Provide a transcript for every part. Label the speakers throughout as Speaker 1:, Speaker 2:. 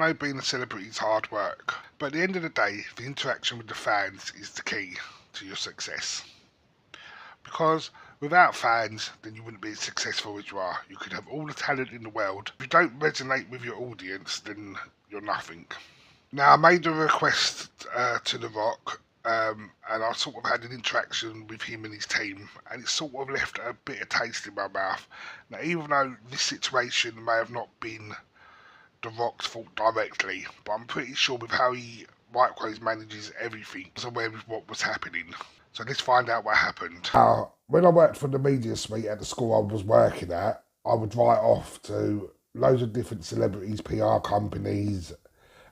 Speaker 1: know being a celebrity is hard work, but at the end of the day, the interaction with the fans is the key to your success. Because without fans, then you wouldn't be as successful as you are. You could have all the talent in the world. If you don't resonate with your audience, then you're nothing. Now, I made a request to The Rock, and I sort of had an interaction with him and his team, and it sort of left a bitter taste in my mouth. Now, even though this situation may have not been The Rock's fault directly, but I'm pretty sure with how he microwaves manages everything, I was aware of what was happening. So let's find out what happened. When I worked for the media suite at the school I was working at, I would write off to loads of different celebrities, PR companies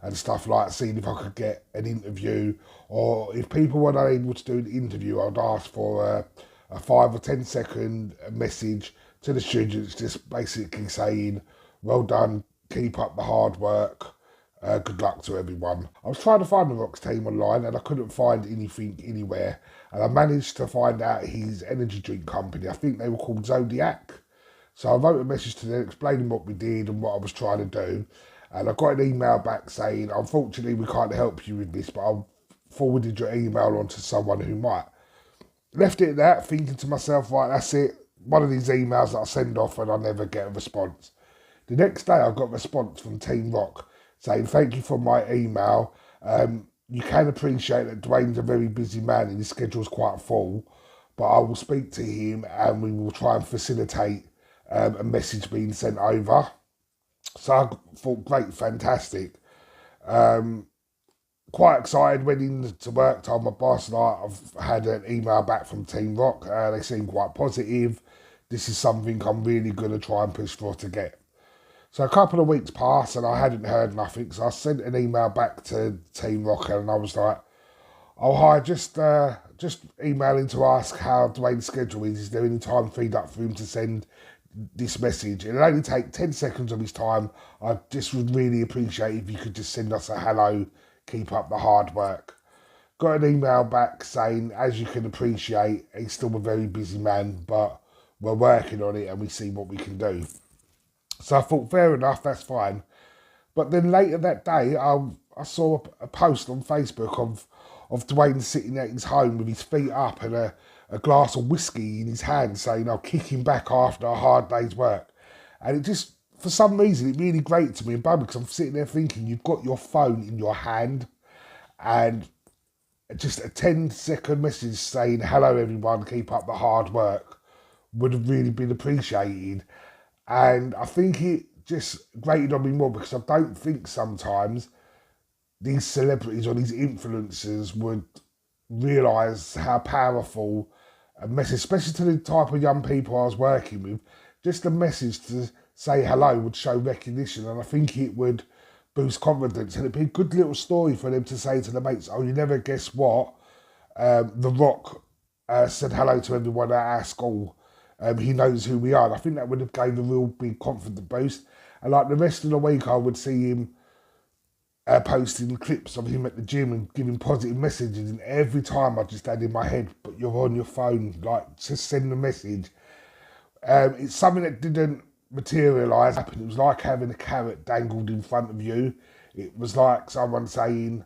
Speaker 1: and stuff like seeing if I could get an interview, or if people were unable to do an interview, I'd ask for a 5 or 10 second message to the students just basically saying, well done, keep up the hard work, good luck to everyone. I was trying to find The Rock's team online and I couldn't find anything anywhere, and I managed to find out his energy drink company. I think they were called Zodiac. So I wrote a message to them explaining what we did and what I was trying to do, and I got an email back saying, unfortunately we can't help you with this, but I've forwarded your email on to someone who might. Left it at that, thinking to myself, right, that's it, one of these emails that I send off and I never get a response. The next day I got a response from Team Rock saying, thank you for my email. You can appreciate that Dwayne's a very busy man and his schedule's quite full, but I will speak to him and we will try and facilitate a message being sent over. So I thought, great, fantastic. Quite excited, went into work, told my boss that I've had an email back from Team Rock. They seem quite positive. This is something I'm really going to try and push for to get. So a couple of weeks passed and I hadn't heard nothing, so I sent an email back to Team Rocker and I was like, oh hi, just emailing to ask how Dwayne's schedule is. Is there any time freed up for him to send this message? It'll only take 10 seconds of his time. I just would really appreciate if you could just send us a hello, keep up the hard work. Got an email back saying, as you can appreciate, he's still a very busy man, but we're working on it and we see what we can do. So I thought, fair enough, that's fine. But then later that day, I saw a post on Facebook of Dwayne sitting at his home with his feet up and a glass of whiskey in his hand saying, I'll kick him back after a hard day's work. And it just, for some reason, it really grated to me in bad because I'm sitting there thinking, you've got your phone in your hand and just a 10-second message saying, hello everyone, keep up the hard work would have really been appreciated. And I think it just grated on me more because I don't think sometimes these celebrities or these influencers would realise how powerful a message, especially to the type of young people I was working with, just a message to say hello would show recognition, and I think it would boost confidence, and it'd be a good little story for them to say to the mates, oh, you never guess what, The Rock said hello to everyone at our school. He knows who we are. And I think that would have gave a real big confidence boost. And like the rest of the week, I would see him posting clips of him at the gym and giving positive messages. And every time I just had in my head, but you're on your phone, like just send a message. It's something that didn't materialise. It was like having a carrot dangled in front of you. It was like someone saying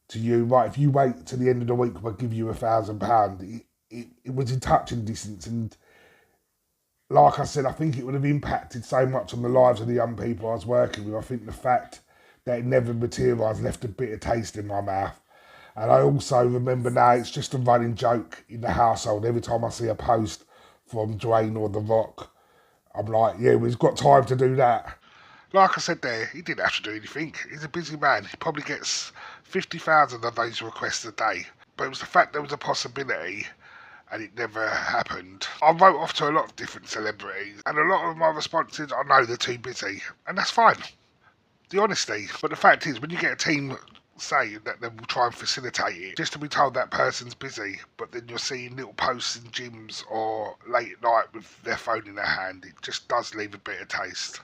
Speaker 1: to you, right, if you wait till the end of the week, we'll give you £1,000. It was in touching distance, and like I said, I think it would have impacted so much on the lives of the young people I was working with. I think the fact that it never materialised left a bitter taste in my mouth. And I also remember now it's just a running joke in the household. Every time I see a post from Dwayne or The Rock, I'm like, yeah, we've got time to do that. Like I said there, he didn't have to do anything. He's a busy man. He probably gets 50,000 of those requests a day. But it was the fact there was a possibility and it never happened. I wrote off to a lot of different celebrities, and a lot of my responses, I know they're too busy, and that's fine. The honesty. But the fact is, when you get a team saying that they will try and facilitate it, just to be told that person's busy, but then you're seeing little posts in gyms or late at night with their phone in their hand, it just does leave a bitter taste.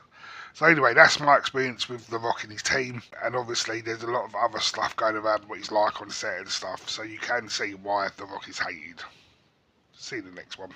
Speaker 1: So anyway, that's my experience with The Rock and his team, and obviously there's a lot of other stuff going around what he's like on set and stuff, so you can see why The Rock is hated. See you in the next one.